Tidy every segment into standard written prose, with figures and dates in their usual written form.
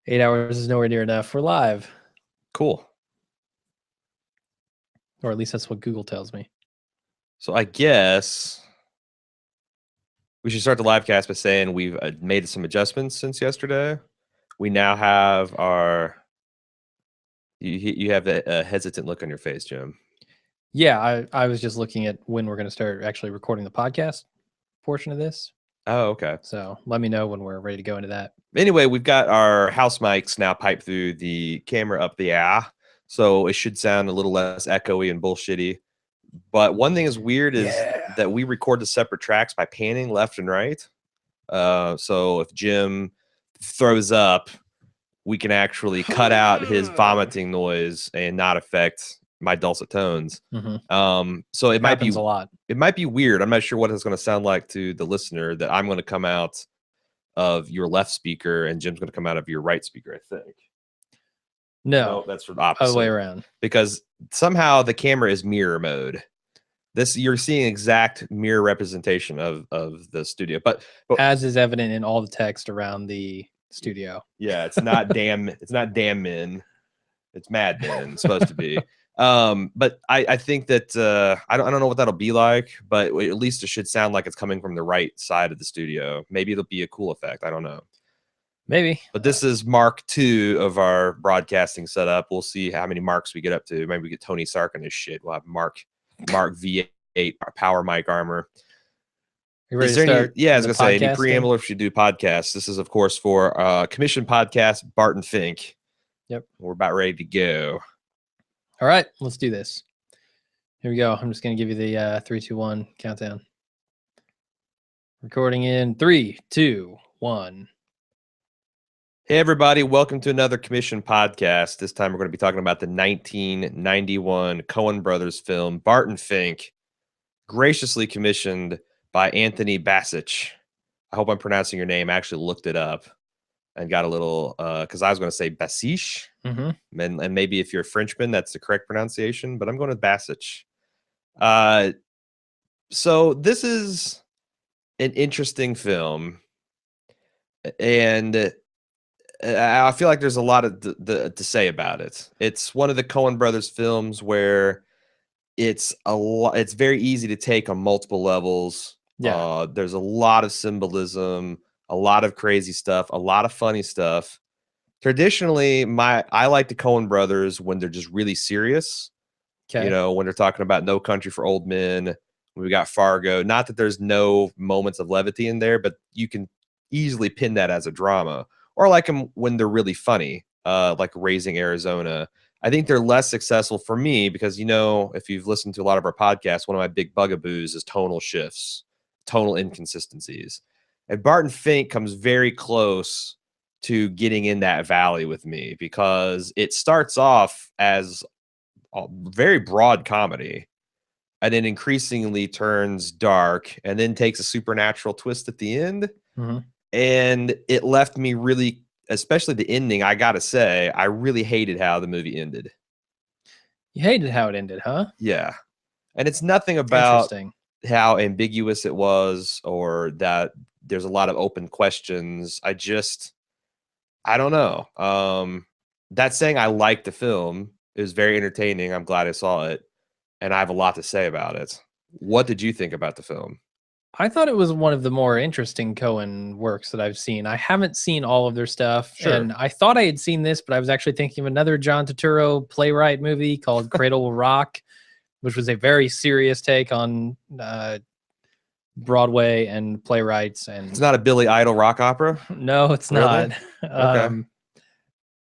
8 hours is nowhere near enough. We're live. Cool. Or at least that's what Google tells me. So I guess we should start the live cast by saying we've made some adjustments since yesterday. We now have our... You have a hesitant look on your face, Jim. Yeah, I was just looking at when we're going to start actually recording the podcast portion of this. Oh, okay. So let me know when we're ready to go into that. Anyway, we've got our house mics now piped through the camera up the so it should sound a little less echoey and bullshitty. But one thing is weird is that we record the separate tracks by panning left and right. So if Jim throws up, we can actually cut out his vomiting noise and not affect my dulcet tones. So it might be a lot. It might be weird. I'm not sure what it's going to sound like to the listener that I'm going to come out of your left speaker and Jim's going to come out of your right speaker, I think. No, that's the opposite. Other way around. Because somehow the camera is mirror mode. You're seeing exact mirror representation of the studio, but as is evident in all the text around the studio. Yeah, it's not damn men. It's mad men. It's supposed to be. But I think that I don't know what that'll be like, but at least it should sound like it's coming from the right side of the studio. Maybe it'll be a cool effect. I don't know. Maybe. But this is Mark 2 of our broadcasting setup. We'll see how many marks we get up to. Maybe we get Tony Stark in this shit. We'll have Mark V8 power mic armor. You ready to start? I was gonna say any preamble if you do podcasts. This is of course for commission podcast Barton Fink. Yep. We're about ready to go. All right, let's do this. Here we go. I'm just gonna give you the 3, 2, 1 countdown. Recording in 3, 2, 1. Hey everybody, welcome to another commission podcast. This time we're going to be talking about the 1991 Coen Brothers film Barton Fink, graciously commissioned by Anthony Bassich. I hope I'm pronouncing your name. I actually looked it up and got a little, because I was going to say Bassich, and maybe if you're a Frenchman, that's the correct pronunciation, but I'm going to Bassich. So this is an interesting film, and I feel like there's a lot to say about it. It's one of the Coen Brothers films where it's very easy to take on multiple levels. Yeah. There's a lot of symbolism, a lot of crazy stuff, a lot of funny stuff. Traditionally, I like the Coen Brothers when they're just really serious. Okay. You know, when they're talking about No Country for Old Men, we got Fargo. Not that there's no moments of levity in there, but you can easily pin that as a drama. Or like them when they're really funny, like Raising Arizona. I think they're less successful for me because, you know, if you've listened to a lot of our podcasts, one of my big bugaboos is tonal shifts, tonal inconsistencies. And Barton Fink comes very close to getting in that valley with me because it starts off as a very broad comedy and then increasingly turns dark and then takes a supernatural twist at the end. And it left me really, especially the ending, I gotta say, I really hated how the movie ended. You hated how it ended, huh? Yeah. And it's nothing about how ambiguous it was or that there's a lot of open questions. I don't know. That saying I liked the film. It was very entertaining. I'm glad I saw it. And I have a lot to say about it. What did you think about the film? I thought it was one of the more interesting Coen works that I've seen. I haven't seen all of their stuff, and I thought I had seen this, but I was actually thinking of another John Turturro playwright movie called Cradle Will Rock, which was a very serious take on Broadway and playwrights. And it's not a Billy Idol rock opera? No, it's not. Okay.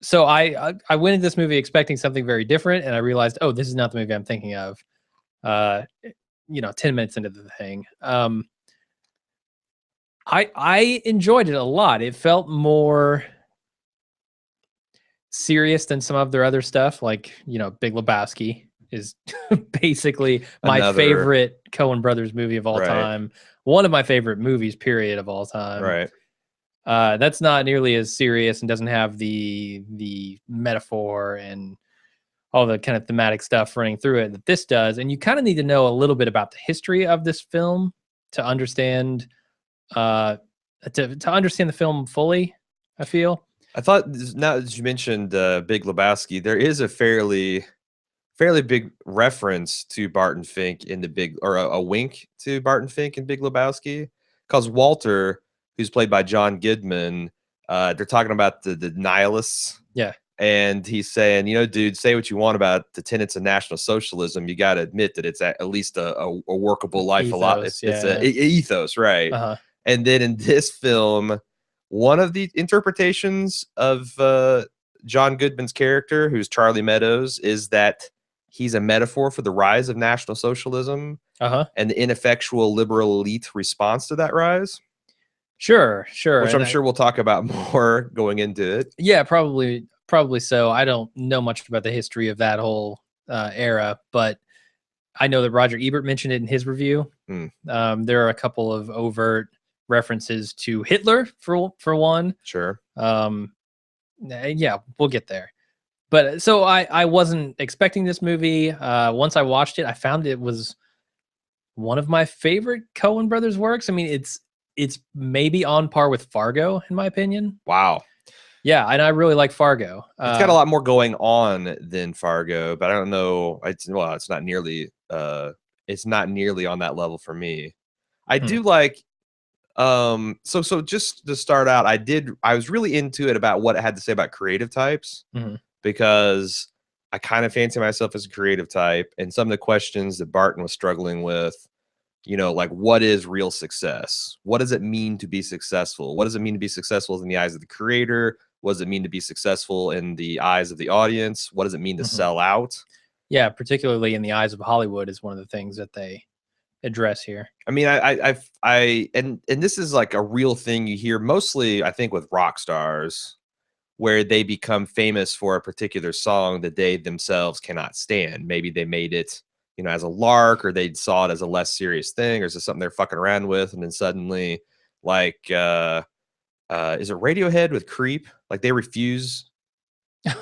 So I went into this movie expecting something very different, and I realized, oh, this is not the movie I'm thinking of. 10 minutes into the thing. I enjoyed it a lot. It felt more serious than some of their other stuff. Like, Big Lebowski is basically my favorite Coen Brothers movie of all time. One of my favorite movies, period, of all time. Right. That's not nearly as serious and doesn't have the metaphor and all the kind of thematic stuff running through it that this does. And you kind of need to know a little bit about the history of this film to understand to understand the film fully, I feel. I thought now that you mentioned Big Lebowski, there is a fairly big reference to Barton Fink in the big, or a wink to Barton Fink in Big Lebowski, because Walter, who's played by John Goodman, they're talking about the nihilists, Yeah. and he's saying, you know, dude, say what you want about the tenets of National Socialism, you got to admit that it's at least a workable life. A lot, Ethos. it's Yeah. a ethos, right? Uh-huh. And then in this film, one of the interpretations of John Goodman's character, who's Charlie Meadows, is that he's a metaphor for the rise of National Socialism Uh-huh. and the ineffectual liberal elite response to that rise, Sure, sure. which And I'm sure we'll talk about more going into it. yeah, probably so. I don't know much about the history of that whole era, but I know that Roger Ebert mentioned it in his review. Hmm. There are a couple of overt references to Hitler for one. Sure. Yeah, we'll get there. But so I wasn't expecting this movie. Once I watched it, I found it was one of my favorite Coen Brothers works. I mean, it's maybe on par with Fargo in my opinion. Wow. Yeah, and I really like Fargo. It's got a lot more going on than Fargo, but I don't know. It's not nearly on that level for me. I do like so just to start out, I was really into it about what it had to say about creative types, because I kind of fancy myself as a creative type, and some of the questions that Barton was struggling with, you know, like, what is real success? What does it mean to be successful? What does it mean to be successful in the eyes of the creator? What does it mean to be successful in the eyes of the audience? What does it mean to sell out? Yeah, particularly in the eyes of Hollywood is one of the things that they address here. I mean, and this is like a real thing you hear mostly, I think, with rock stars, where they become famous for a particular song that they themselves cannot stand. Maybe they made it, you know, as a lark, or they saw it as a less serious thing, or is it something they're fucking around with, and then suddenly, like, is it Radiohead with Creep? Like, they refuse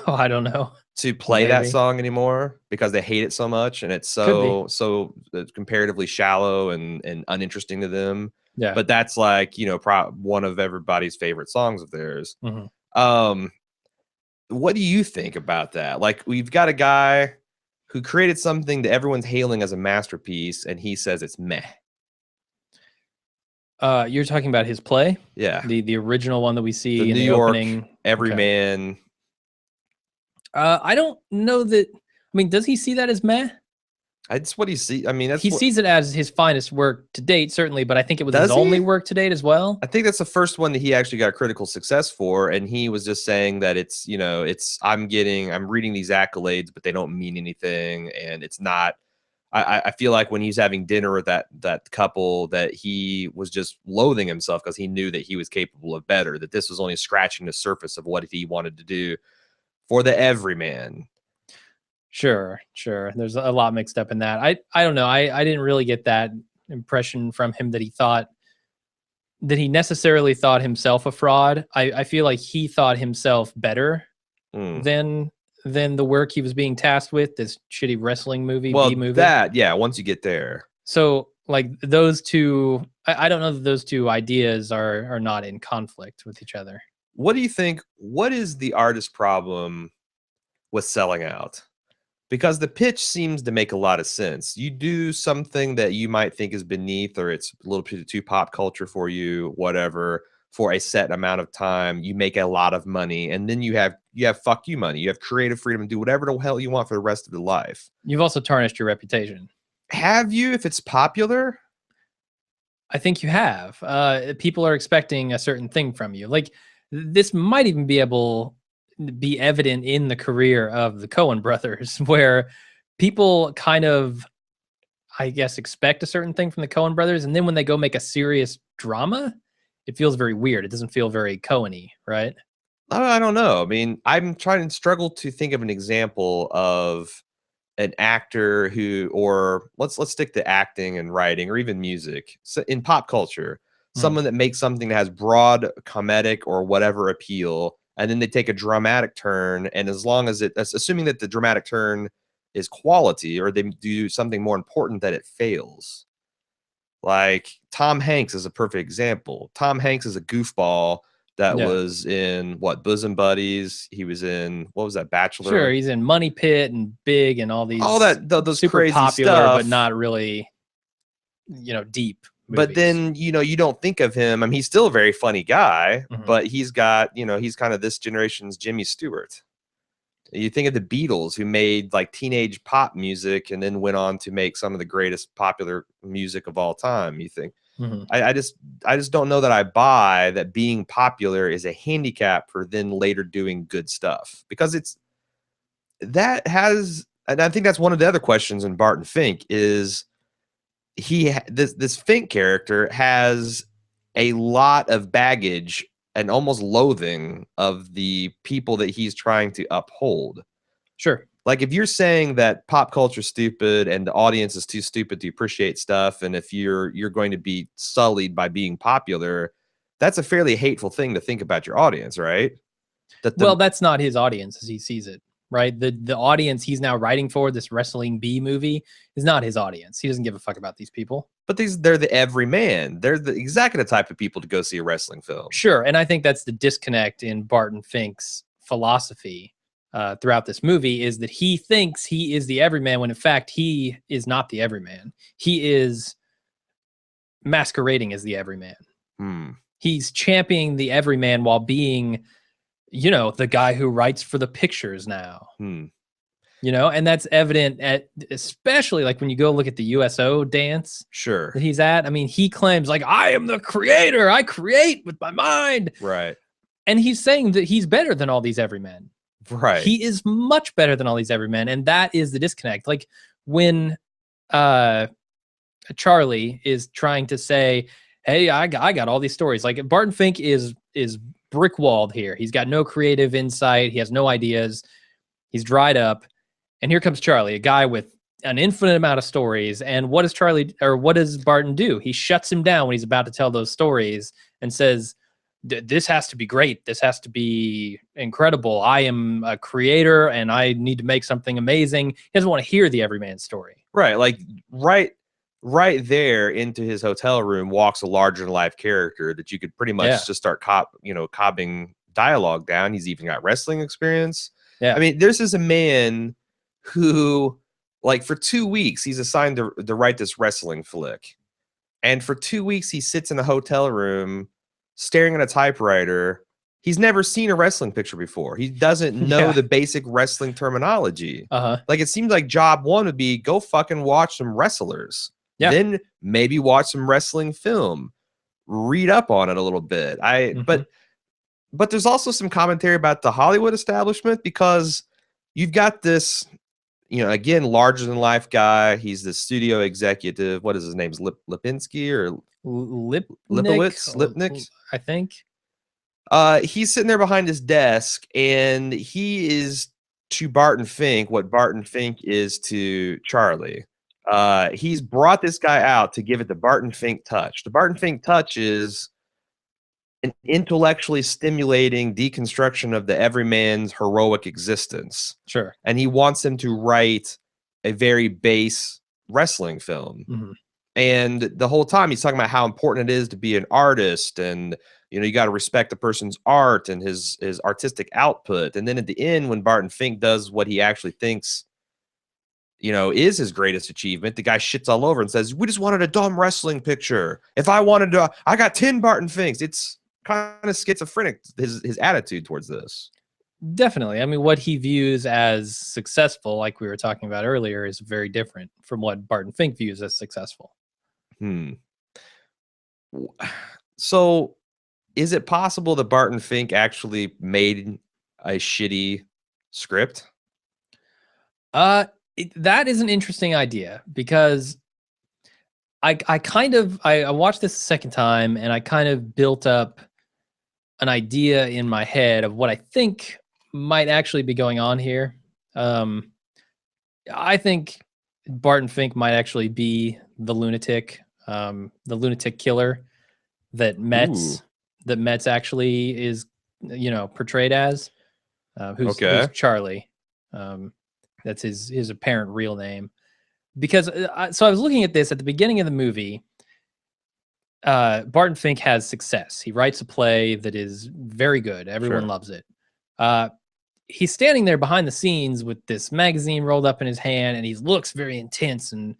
Oh, I don't know. to play that Maybe. song anymore because they hate it so much, and it's Could be. so comparatively shallow and uninteresting to them. Yeah. But that's, like, you know, one of everybody's favorite songs of theirs. Um, what do you think about that? Like, we've got a guy who created something that everyone's hailing as a masterpiece, and he says it's meh. You're talking about his play? Yeah. The original one that we see The in New the York opening. Everyman. I don't know that. I mean, does he see that as meh? That's what he sees. I mean, He sees it as his finest work to date, certainly, but I think it was his Does he? only work to date as well. I think that's the first one that he actually got critical success for, and he was just saying that it's, you know, I'm reading these accolades, but they don't mean anything, and it's not. I feel like when he's having dinner with that couple, that he was just loathing himself because he knew that he was capable of better. That this was only scratching the surface of what he wanted to do for the everyman. Sure. There's a lot mixed up in that. I don't know. I didn't really get that impression from him that he necessarily thought himself a fraud. I feel like he thought himself better than the work he was being tasked with, this shitty wrestling movie, Well, B movie. yeah, once you get there. So like those two, I don't know that those two ideas are not in conflict with each other. What do you think? What is the artist problem with selling out? Because the pitch seems to make a lot of sense. You do something that you might think is beneath, or it's a little bit too pop culture for you, whatever, for a set amount of time. You make a lot of money, and then you have fuck you money. You have creative freedom to do whatever the hell you want for the rest of your life. You've also tarnished your reputation. Have you, if it's popular? I think you have. People are expecting a certain thing from you. Like this might even be evident in the career of the Coen brothers, where people kind of, I guess, expect a certain thing from the Coen brothers, and then when they go make a serious drama, it feels very weird. It doesn't feel very Coen-y, right? I don't know. I mean, I'm trying to struggle to think of an example of an actor who, or let's stick to acting and writing or even music. So in pop culture, someone that makes something that has broad comedic or whatever appeal, and then they take a dramatic turn, and as long as assuming that the dramatic turn is quality, or they do something more important, that it fails. Like Tom Hanks is a perfect example. Tom Hanks is a goofball, that was in what, Bosom Buddies. He was in, what was that, Bachelor? Sure, he's in Money Pit and Big and all these those super crazy popular stuff, but not really, deep movies. But then, you don't think of him. I mean, he's still a very funny guy, but he's got, he's kind of this generation's Jimmy Stewart. You think of the Beatles, who made like teenage pop music and then went on to make some of the greatest popular music of all time. You think, I just don't know that I buy that being popular is a handicap for then later doing good stuff, because and I think that's one of the other questions in Barton Fink is this Fink character has a lot of baggage and almost loathing of the people that he's trying to uphold. Sure. Like, if you're saying that pop culture is stupid and the audience is too stupid to appreciate stuff, and if you're going to be sullied by being popular, that's a fairly hateful thing to think about your audience, right? Well, that's not his audience as he sees it, right? The audience he's now writing for, this Wrestling B movie, is not his audience. He doesn't give a fuck about these people. But they're the everyman. They're exactly the type of people to go see a wrestling film. Sure, and I think that's the disconnect in Barton Fink's philosophy throughout this movie, is that he thinks he is the everyman when in fact he is not the everyman. He is masquerading as the everyman. He's championing the everyman while being, the guy who writes for the pictures now. And that's evident especially like when you go look at the USO dance that he's at. I mean, he claims like, I am the creator. I create with my mind. Right. And he's saying that he's better than all these everymen. Right. He is much better than all these everymen. And that is the disconnect. Like when Charlie is trying to say, hey, I got all these stories. Like Barton Fink is brick-walled here. He's got no creative insight. He has no ideas. He's dried up. And here comes Charlie, a guy with an infinite amount of stories. And what does Barton do? He shuts him down when he's about to tell those stories and says, this has to be great. This has to be incredible. I am a creator and I need to make something amazing. He doesn't want to hear the everyman story. Right. Like right there into his hotel room walks a larger than life character that you could pretty much just start cobbing dialogue down. He's even got wrestling experience. Yeah. I mean, this is a man who, like, for 2 weeks, he's assigned to write this wrestling flick. And for 2 weeks, he sits in a hotel room staring at a typewriter. He's never seen a wrestling picture before. He doesn't know the basic wrestling terminology. Like, it seems like job one would be go fucking watch some wrestlers. Then maybe watch some wrestling film. Read up on it a little bit. But there's also some commentary about the Hollywood establishment, because you've got this, again, larger than life guy. He's the studio executive. What is his name? Lipinski or Lipnick, I think. He's sitting there behind his desk, and he is to Barton Fink what Barton Fink is to Charlie. He's brought this guy out to give it the Barton Fink touch. The Barton Fink touch is an intellectually stimulating deconstruction of the everyman's heroic existence. Sure. And he wants him to write a very base wrestling film. And the whole time he's talking about how important it is to be an artist, and you got to respect the person's art and his artistic output. And then at the end, when Barton Fink does what he actually thinks is his greatest achievement, the guy shits all over and says, we just wanted a dumb wrestling picture. If I wanted to, I got 10 Barton Finks. It's kind of schizophrenic, his attitude towards this. Definitely. I mean, what he views as successful, like we were talking about earlier, is very different from what Barton Fink views as successful. So is it possible that Barton Fink actually made a shitty script? That is an interesting idea, because I watched this a second time, and I kind of built up an idea in my head of what I think might actually be going on here. I think Barton Fink might actually be the lunatic killer that Metz actually is, portrayed as, who's Charlie. That's his apparent real name. Because so I was looking at this at the beginning of the movie. Barton Fink has success. He writes a play that is very good. Everyone loves it. He's standing there behind the scenes with this magazine rolled up in his hand, and he looks very intense and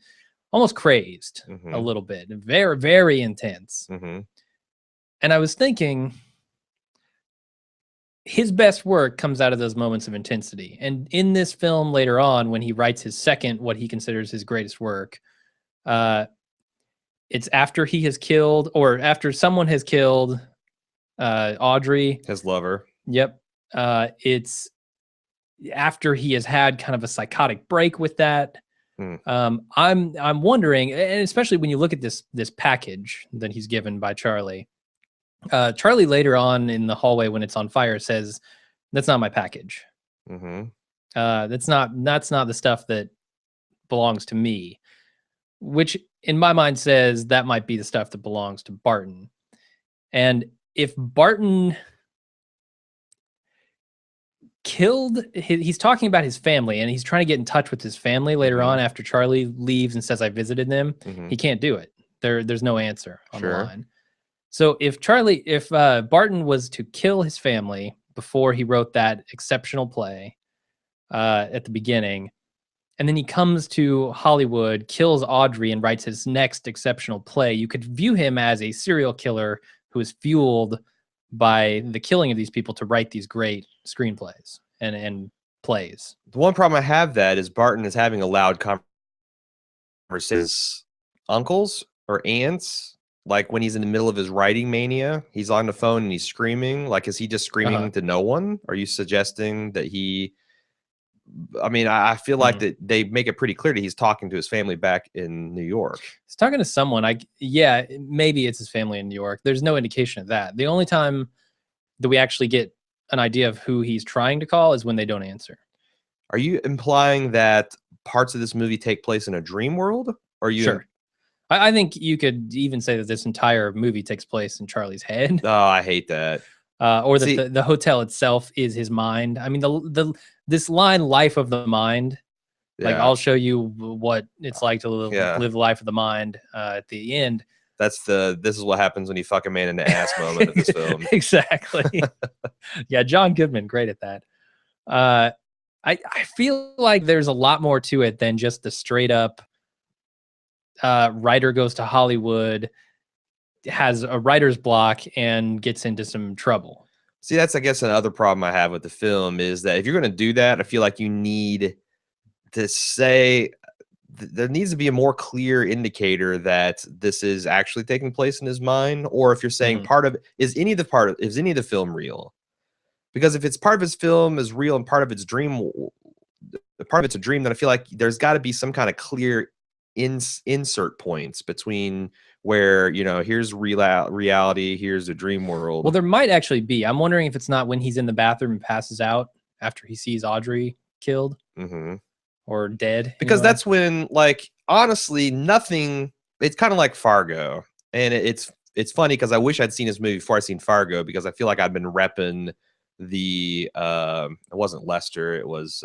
almost crazed a little bit. Very, very intense. And I was thinking, his best work comes out of those moments of intensity. And in this film later on, when he writes his second, what he considers his greatest work, it's after he has killed, or after someone has killed Audrey. His lover. Yep. It's after he has had kind of a psychotic break with that. I'm wondering, and especially when you look at this package that he's given by Charlie. Charlie later on in the hallway when it's on fire says, "That's not my package. That's not the stuff that belongs to me," which in my mind says that might be the stuff that belongs to Barton. And if Barton killed, he's talking about his family, and he's trying to get in touch with his family later on after Charlie leaves and says, "I visited them." He can't do it. There's no answer on the line. So if Barton was to kill his family before he wrote that exceptional play at the beginning, and then he comes to Hollywood, kills Audrey, and writes his next exceptional play, you could view him as a serial killer who is fueled by the killing of these people to write these great screenplays and plays. The one problem I have that is Barton is having a loud conversation with his uncles or aunts. Like when he's in the middle of his writing mania, he's on the phone and he's screaming. Like, is he just screaming to no one? Are you suggesting that he... I mean, I feel like that they make it pretty clear that he's talking to his family back in New York. He's talking to someone. Yeah, maybe it's his family in New York. There's no indication of that. The only time that we actually get an idea of who he's trying to call is when they don't answer. Are you implying that parts of this movie take place in a dream world? Or are you... Sure. I think you could even say that this entire movie takes place in Charlie's head. Oh, I hate that. Or that the hotel itself is his mind. I mean, this line, "life of the mind," like, I'll show you what it's like to live the life of the mind at the end. That's this is what happens when you fuck a man in the ass moment of this film. Exactly. Yeah, John Goodman, great at that. I feel like there's a lot more to it than just the straight up writer goes to Hollywood, has a writer's block, and gets into some trouble. See, that's, I guess, another problem I have with the film is that if you're going to do that, I feel like you need to say there needs to be a more clear indicator that this is actually taking place in his mind, or if you're saying part of it, is any of the film real? Because if it's part of his film is real and part of it's dream, part of it's a dream, then I feel like there's got to be some kind of clear insert points between where, you know, here's reality, here's the dream world. Well, there might actually be. I'm wondering if it's not when he's in the bathroom and passes out after he sees Audrey killed or dead. Because that's when, like, honestly, nothing. It's kind of like Fargo, and it's funny because I wish I'd seen this movie before I seen Fargo, because I feel like I've been repping the it wasn't Lester, it was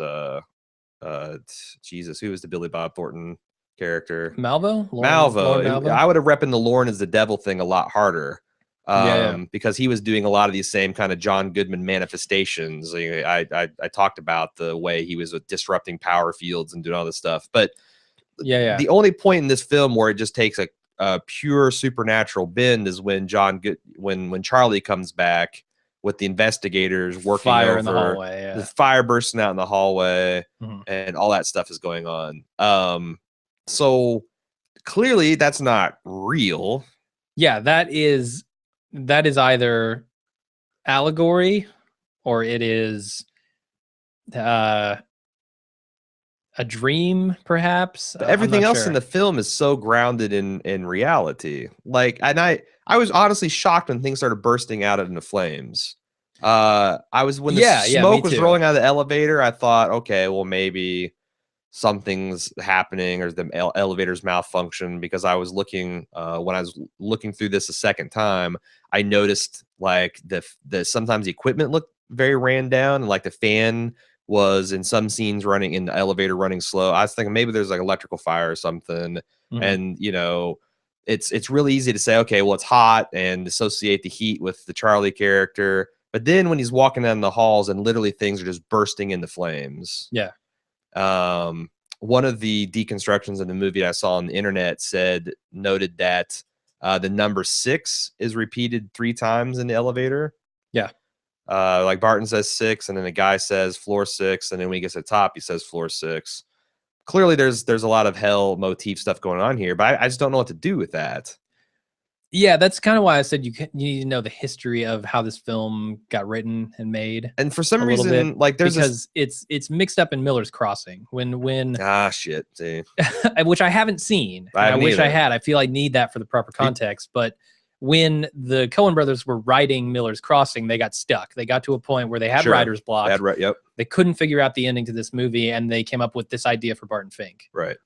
Jesus, who was the Billy Bob Thornton character? Malvo. I would have repping the Lauren is the devil thing a lot harder, because he was doing a lot of these same kind of John Goodman manifestations. I talked about the way he was disrupting power fields and doing all this stuff, but the only point in this film where it just takes a pure supernatural bend is when when Charlie comes back with the investigators working fire in the hallway, the fire bursting out in the hallway, and all that stuff is going on. So clearly that's not real. Yeah, that is either allegory or it is a dream, perhaps. But everything else in the film is so grounded in reality. Like, and I was honestly shocked when things started bursting out into flames. When the smoke was rolling out of the elevator, I thought, okay, well, maybe something's happening or the elevator's malfunction, because I was looking when I was looking through this a second time, I noticed like the sometimes the equipment looked very ran down, and like the fan was in some scenes running in the elevator running slow. I was thinking maybe there's like electrical fire or something. And you know, it's really easy to say, okay, well, it's hot, and associate the heat with the Charlie character. But then when he's walking down the halls and literally things are just bursting into flames. Yeah. One of the deconstructions of the movie I saw on the internet noted that the number 6 is repeated 3 times in the elevator. Yeah. Like Barton says 6, and then the guy says floor 6, and then when he gets to the top, he says floor 6. Clearly, there's a lot of hell motif stuff going on here, but I just don't know what to do with that. Yeah, that's kind of why I said you need to know the history of how this film got written and made. And for some reason, like because it's mixed up in Miller's Crossing when shit, see. which I haven't seen. I wish I had. I feel I need that for the proper context. But when the Coen brothers were writing Miller's Crossing, they got stuck. They got to a point where they had writer's block. Yep. They couldn't figure out the ending to this movie, and they came up with this idea for Barton Fink, right?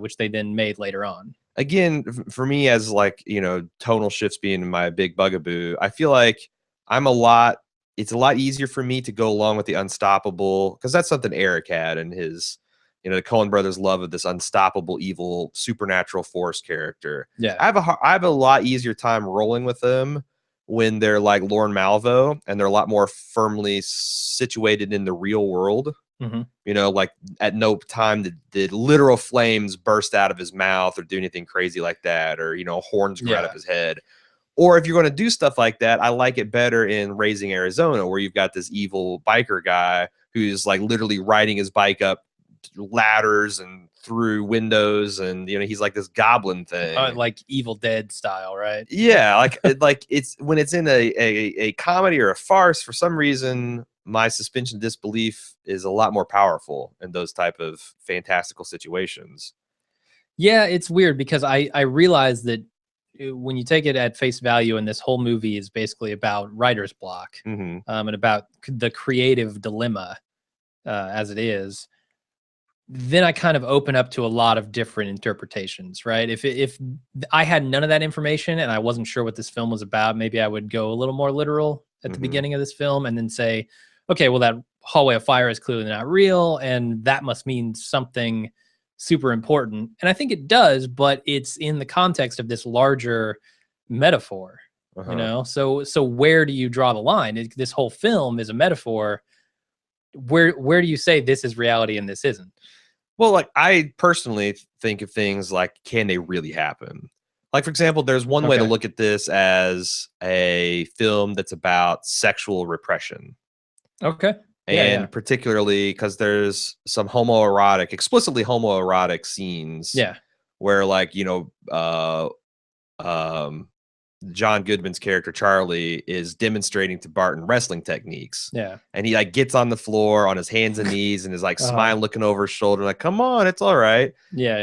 Which they then made later on. Again, for me, as like, tonal shifts being my big bugaboo, I feel like it's a lot easier for me to go along with the unstoppable, because that's something Eric had in his, the Coen brothers' love of this unstoppable, evil, supernatural force character. Yeah. I have a lot easier time rolling with them when they're like Lorne Malvo and they're a lot more firmly situated in the real world. Mm-hmm. Like at no time did literal flames burst out of his mouth or do anything crazy like that, or horns grew out of his head. Or if you're going to do stuff like that, I like it better in Raising Arizona, where you've got this evil biker guy who's like literally riding his bike up ladders and through windows, and he's like this goblin thing, like Evil Dead style, right? Yeah, like it's when it's in a comedy or a farce, for some reason my suspension of disbelief is a lot more powerful in those type of fantastical situations. Yeah, it's weird because I realize that when you take it at face value, and this whole movie is basically about writer's block, and about the creative dilemma as it is, then I kind of open up to a lot of different interpretations, right? If I had none of that information and I wasn't sure what this film was about, maybe I would go a little more literal at the beginning of this film and then say, okay, well, that hallway of fire is clearly not real, and that must mean something super important. And I think it does, but it's in the context of this larger metaphor, So where do you draw the line? This whole film is a metaphor. Where do you say this is reality and this isn't? Well, like I personally think of things like, can they really happen? Like, for example, there's one way to look at this as a film that's about sexual repression. Okay. And particularly because there's some explicitly homoerotic scenes. Yeah. Where like, John Goodman's character Charlie is demonstrating to Barton wrestling techniques. Yeah. And he like gets on the floor on his hands and knees and is like smiling, looking over his shoulder, like, come on, it's all right. Yeah.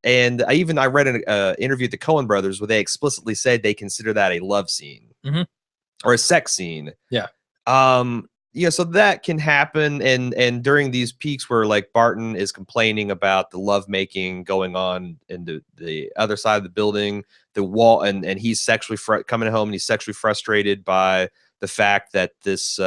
And I read an interview with the Coen brothers where they explicitly said they consider that a love scene or a sex scene. Yeah. So that can happen, and during these peaks where like Barton is complaining about the lovemaking going on in the other side of the building, the wall, and he's sexually coming home and he's sexually frustrated by the fact that this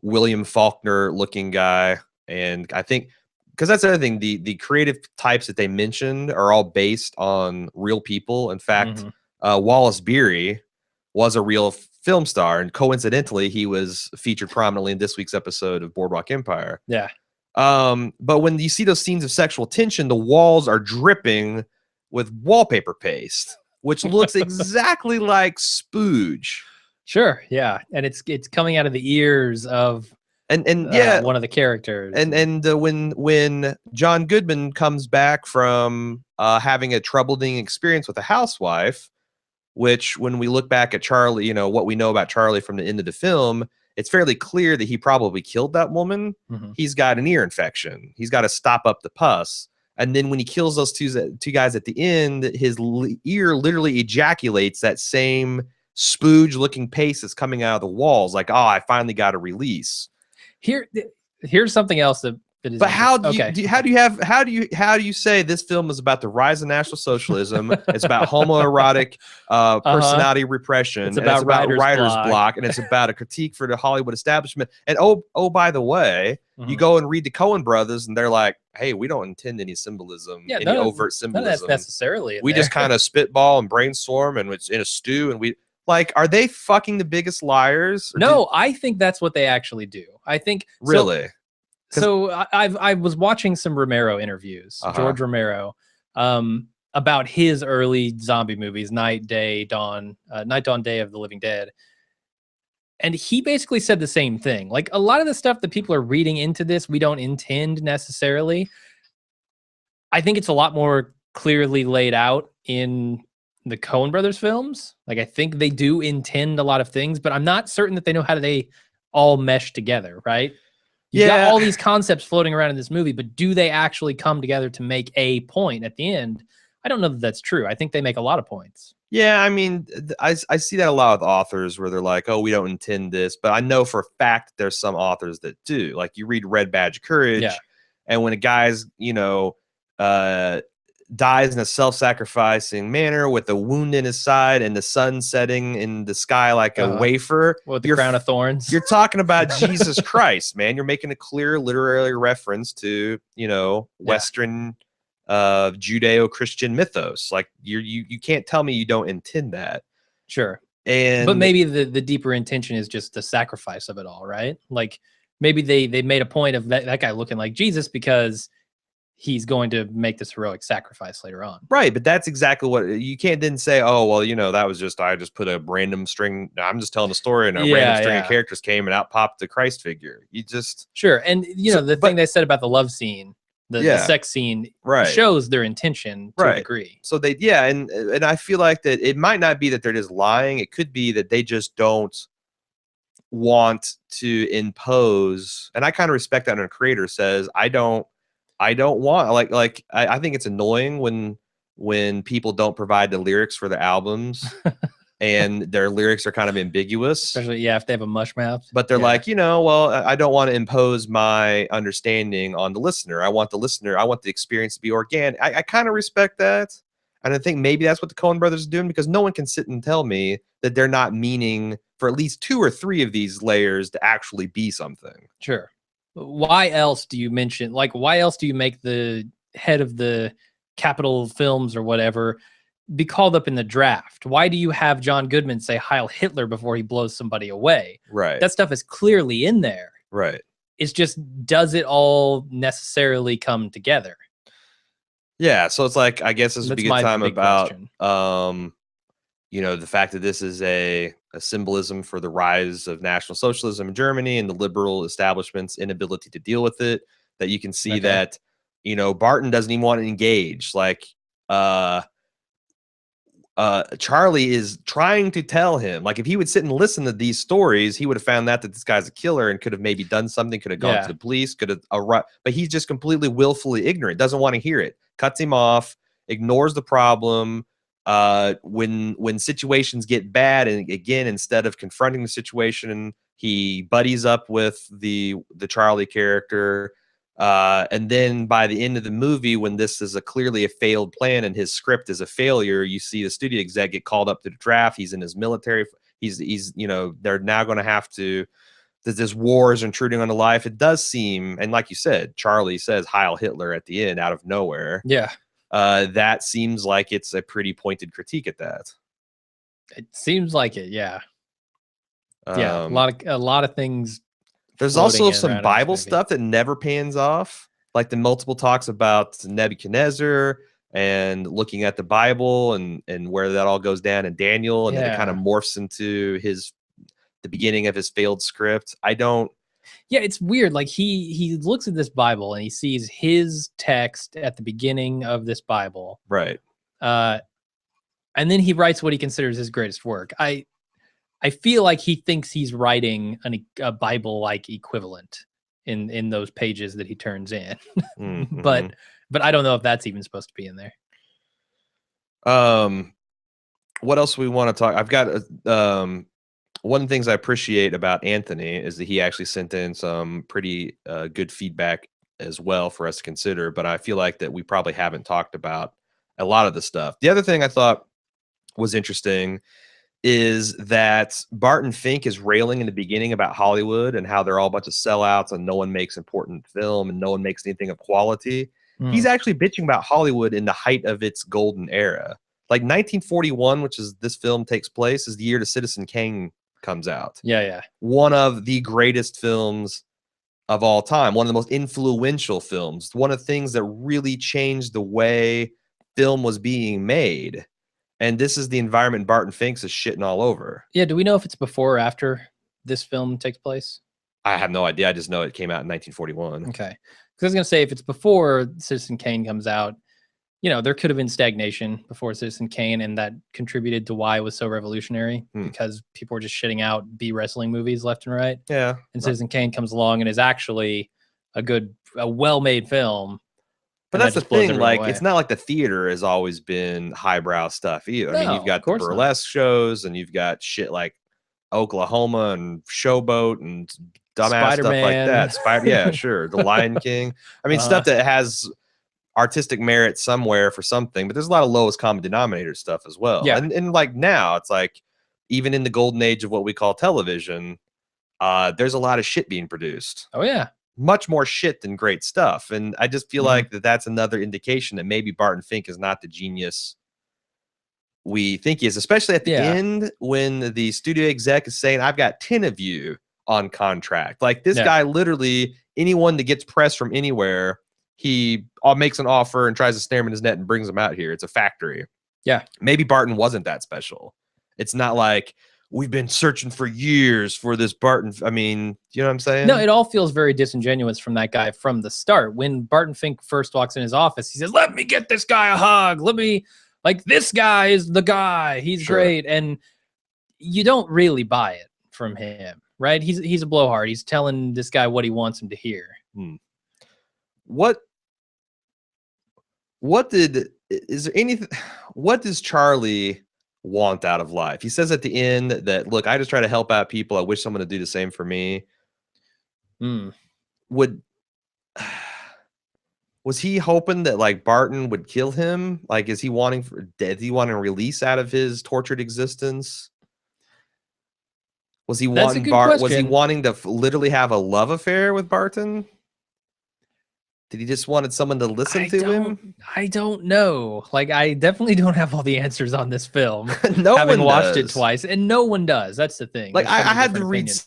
William Faulkner looking guy, and I think because that's the other thing, the creative types that they mentioned are all based on real people. In fact, Wallace Beery was a real film star, and coincidentally he was featured prominently in this week's episode of Boardwalk Empire. Yeah. But when you see those scenes of sexual tension, the walls are dripping with wallpaper paste, which looks exactly like spooge. Sure. Yeah. And it's coming out of the ears of one of the characters. And when John Goodman comes back from having a troubling experience with a housewife, which when we look back at Charlie, what we know about Charlie from the end of the film, it's fairly clear that he probably killed that woman. He's got an ear infection. He's got to stop up the pus. And then when he kills those two guys at the end, his ear literally ejaculates that same spooge looking paste that's coming out of the walls. Like, oh, I finally got a release. Here's something else that That is But how do you, okay. how do you say this film is about the rise of National Socialism? It's about homoerotic personality repression, It's and it's about about writer's block, and it's about a critique for the Hollywood establishment. And oh, by the way, you go and read the Coen brothers, and they're like, "Hey, we don't intend any symbolism, any overt symbolism. None of that's necessarily. We just kind of spitball and brainstorm, and it's in a stew, and we." Like, are they fucking the biggest liars? No, I think that's what they actually do. I think really. So I was watching some Romero interviews, George Romero, about his early zombie movies, Night, Dawn, Day of the Living Dead. And he basically said the same thing. Like, a lot of the stuff that people are reading into this, we don't intend necessarily. I think it's a lot more clearly laid out in the Coen brothers films. Like, I think they do intend a lot of things, but I'm not certain that they know how they all mesh together, right? You got all these concepts floating around in this movie, but do they actually come together to make a point at the end? I don't know that that's true. I think they make a lot of points. Yeah, I mean, I see that a lot with authors where they're like, "Oh, we don't intend this," but I know for a fact there's some authors that do. Like, you read Red Badge of Courage, and when a guy's dies in a self-sacrificing manner with a wound in his side and the sun setting in the sky like a wafer with the crown of thorns, you're talking about Jesus Christ, man. You're making a clear literary reference to Western Judeo-Christian mythos. Like, you can't tell me you don't intend that. Sure. And but maybe the deeper intention is just the sacrifice of it all, right? Like, maybe they made a point of that guy looking like Jesus because he's going to make this heroic sacrifice later on. Right, but that's exactly what you can't then say, "Oh, well, that was just I just put a random string. I'm just telling a story, and a random string of characters came and out popped the Christ figure." You just and the thing they said about the love scene, the sex scene, shows their intention to a degree. So and I feel like that it might not be that they're just lying. It could be that they just don't want to impose. And I kind of respect that when a creator says, I don't want I think it's annoying when people don't provide the lyrics for the albums and their lyrics are kind of ambiguous. Especially, if they have a mush mouth. But they're like, well, I don't want to impose my understanding on the listener. I want the experience to be organic. I kind of respect that. And I think maybe that's what the Coen brothers are doing, because no one can sit and tell me that they're not meaning for at least 2 or 3 of these layers to actually be something. Sure. Why else do you mention, why else do you make the head of the Capitol Films or whatever be called up in the draft? Why do you have John Goodman say Heil Hitler before he blows somebody away? Right. That stuff is clearly in there. Right. It's just, does it all necessarily come together? Yeah. So it's like, I guess this would be a good time about, the fact that this is a symbolism for the rise of National Socialism in Germany and the liberal establishment's inability to deal with it. That you can see that, Barton doesn't even want to engage. Like, Charlie is trying to tell him, like, if he would sit and listen to these stories, he would have found that this guy's a killer and could have maybe done something, could have gone to the police, could have but he's just completely willfully ignorant, doesn't want to hear it, cuts him off, ignores the problem. When situations get bad, and again, instead of confronting the situation, he buddies up with the Charlie character. And then by the end of the movie, when this is clearly a failed plan and his script is a failure, you see the studio exec get called up to the draft. He's in his military. He's they're now going to have to, this war is intruding on the life. It does seem, and like you said, Charlie says Heil Hitler at the end out of nowhere. Yeah. That seems like it's a pretty pointed critique at that. It seems like it. Yeah. A lot of things. There's also some Bible stuff that never pans off, like the multiple talks about Nebuchadnezzar and looking at the Bible and where that all goes down in Daniel, and then it kind of morphs into the beginning of his failed script. Yeah, it's weird. Like, he looks at this Bible and he sees his text at the beginning of this Bible. Right. And then he writes what he considers his greatest work. I feel like he thinks he's writing a Bible-like equivalent in those pages that he turns in. Mm-hmm. But I don't know if that's even supposed to be in there. What else we want to talk? I've got one of the things I appreciate about Anthony is that he actually sent in some pretty good feedback as well for us to consider, but I feel like that we probably haven't talked about a lot of the stuff. The other thing I thought was interesting is that Barton Fink is railing in the beginning about Hollywood and how they're all a bunch of sellouts and no one makes important film and no one makes anything of quality. He's actually bitching about Hollywood in the height of its golden era. Like 1941, which is this film takes place, is the year the Citizen Kane comes out. Yeah. One of the greatest films of all time, one of the most influential films, one of the things that really changed the way film was being made. And this is the environment Barton Finks is shitting all over. Yeah, do we know if it's before or after this film takes place? I have no idea. I just know it came out in 1941. Okay. Because I was going to say, if it's before Citizen Kane comes out, there could have been stagnation before Citizen Kane, and that contributed to why it was so revolutionary, because people were just shitting out B wrestling movies left and right. Yeah. And Citizen Kane comes along and is actually a well-made film. But that's the thing, like, it's not like the theater has always been highbrow stuff either. I mean, you've got the burlesque shows, and you've got shit like Oklahoma and Showboat and dumbass stuff like that. Yeah, sure. The Lion King. I mean, stuff that has artistic merit somewhere for something, but there's a lot of lowest common denominator stuff as well. Yeah. And like now, it's like, even in the golden age of what we call television, there's a lot of shit being produced. Oh, yeah. Much more shit than great stuff. And I just feel like that's another indication that maybe Barton Fink is not the genius we think he is, especially at the end when the studio exec is saying, I've got 10 of you on contract. Like, this guy, literally anyone that gets press from anywhere, he makes an offer and tries to snare him in his net and brings him out here. It's a factory. Yeah. Maybe Barton wasn't that special. It's not like we've been searching for years for this Barton. I mean, you know what I'm saying? No, it all feels very disingenuous from that guy from the start. When Barton Fink first walks in his office, he says, let me get this guy a hug. This guy is the guy. He's great. And you don't really buy it from him, right? He's a blowhard. He's telling this guy what he wants him to hear. What does Charlie want out of life? He says at the end that, look, I just try to help out people. I wish someone to do the same for me. Was he hoping that, like, Barton would kill him? Like, is he wanting a release out of his tortured existence? Was he wanting to literally have a love affair with Barton? Did he just wanted someone to listen to him? I don't know. Like, I definitely don't have all the answers on this film. Having watched it twice, and no one does. That's the thing. Like, I had to read 6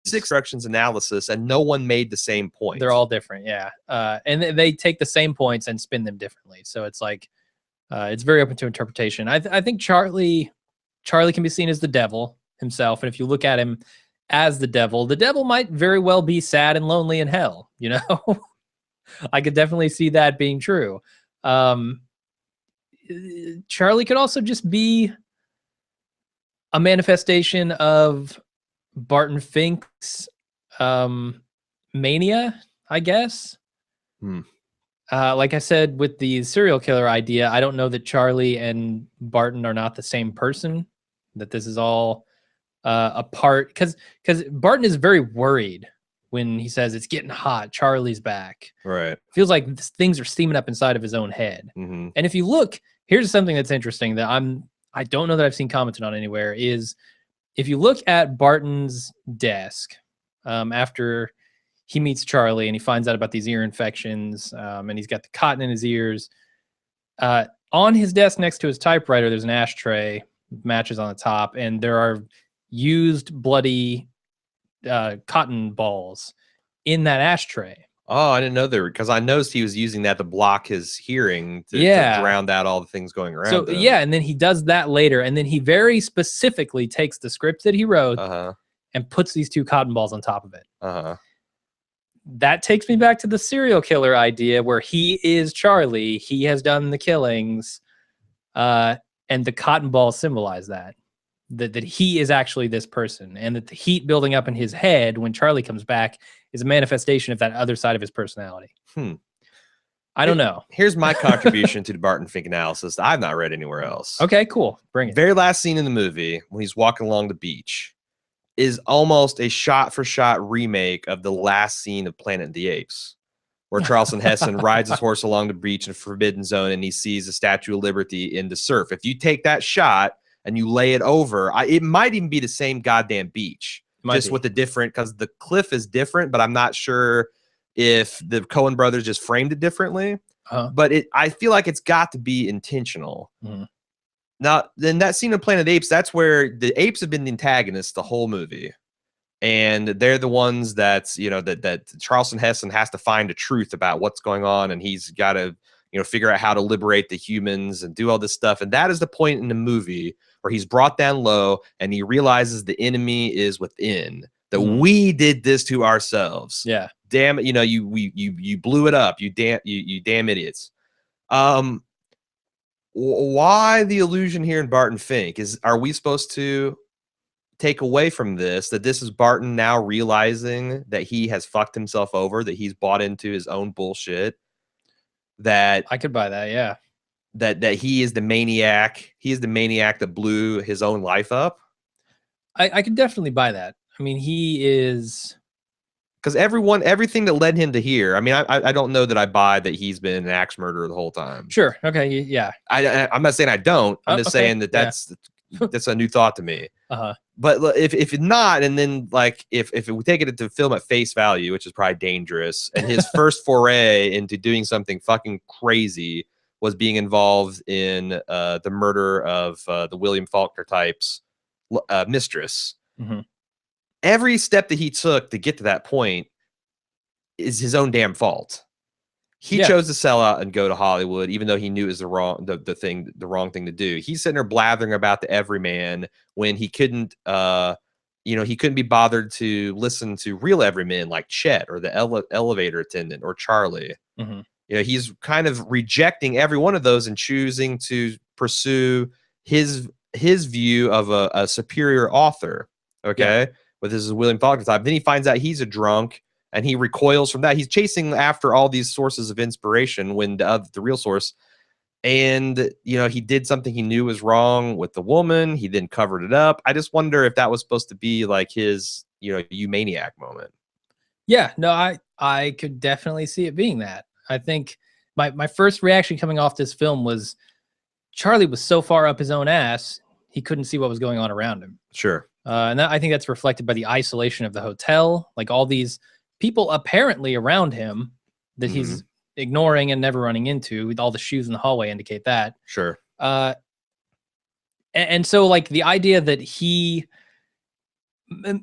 instructions analysis, and no one made the same point. They're all different, yeah. And they take the same points and spin them differently. So it's like, it's very open to interpretation. I think Charlie can be seen as the devil himself, and if you look at him as the devil might very well be sad and lonely in hell. I could definitely see that being true. Charlie could also just be a manifestation of Barton Fink's mania, I guess. Like I said, with the serial killer idea, I don't know that Charlie and Barton are not the same person, that this is all a part, because Barton is very worried when he says it's getting hot, Charlie's back. Right. Feels like things are steaming up inside of his own head. And if you look, here's something that's interesting that I don't know that I've seen commented on anywhere, is if you look at Barton's desk after he meets Charlie and he finds out about these ear infections, and he's got the cotton in his ears, on his desk next to his typewriter, there's an ashtray, matches on the top, and there are used bloody cotton balls in that ashtray. Oh, I didn't know there, because I noticed he was using that to block his hearing to drown out all the things going around. So and then he does that later, and then he very specifically takes the script that he wrote and puts these 2 cotton balls on top of it. That takes me back to the serial killer idea, where he is Charlie, he has done the killings, and the cotton balls symbolize that he is actually this person, and that the heat building up in his head when Charlie comes back is a manifestation of that other side of his personality. I don't know. Here's my contribution to the Barton Fink analysis that I've not read anywhere else. Okay, cool. Bring it. Very last scene in the movie, when he's walking along the beach, is almost a shot-for-shot remake of the last scene of Planet of the Apes, where Charleston Heston rides his horse along the beach in a forbidden zone and he sees the Statue of Liberty in the surf. If you take that shot and you lay it over, it might even be the same goddamn beach, just with the different, because the cliff is different, but I'm not sure if the Coen brothers just framed it differently. But I feel like it's got to be intentional. Now, then that scene in Planet of the Apes, that's where the apes have been the antagonists the whole movie. And they're the ones that, you know, that Charleston Heston has to find the truth about what's going on. And he's got to, you know, figure out how to liberate the humans and do all this stuff. And that is the point in the movie where he's brought down low and he realizes the enemy is within, that we did this to ourselves. Yeah. Damn it. You know, you blew it up. You damn idiots. Why the illusion here in Barton Fink? Are we supposed to take away from this that this is Barton now realizing that he has fucked himself over, that he's bought into his own bullshit? That I could buy that, yeah. That he is the maniac. He is the maniac that blew his own life up. I could definitely buy that. I mean, he is, because everything that led him to here. I mean, I don't know that I buy that he's been an axe murderer the whole time. Sure. Okay. Yeah. I'm not saying I don't. I'm just saying that that's a new thought to me. But if not, and then like if we take it into film at face value, which is probably dangerous, and his first foray into doing something fucking crazy was being involved in the murder of the William Faulkner type's mistress. Every step that he took to get to that point is his own damn fault. He chose to sell out and go to Hollywood, even though he knew it was the wrong thing to do. He's sitting there blathering about the everyman when he couldn't, he couldn't be bothered to listen to real everymen like Chet or the elevator attendant or Charlie. You know, he's kind of rejecting every one of those and choosing to pursue his view of a superior author. Okay. But this is William Faulkner type. Then he finds out he's a drunk and he recoils from that. He's chasing after all these sources of inspiration when the real source, and, you know, he did something he knew was wrong with the woman. He then covered it up. I just wonder if that was supposed to be like his, you maniac moment. Yeah, no, I could definitely see it being that. I think my first reaction coming off this film was Charlie was so far up his own ass, he couldn't see what was going on around him. Sure. And I think that's reflected by the isolation of the hotel, like all these people apparently around him that he's ignoring and never running into. With all the shoes in the hallway indicate that. Sure. And so like the idea that he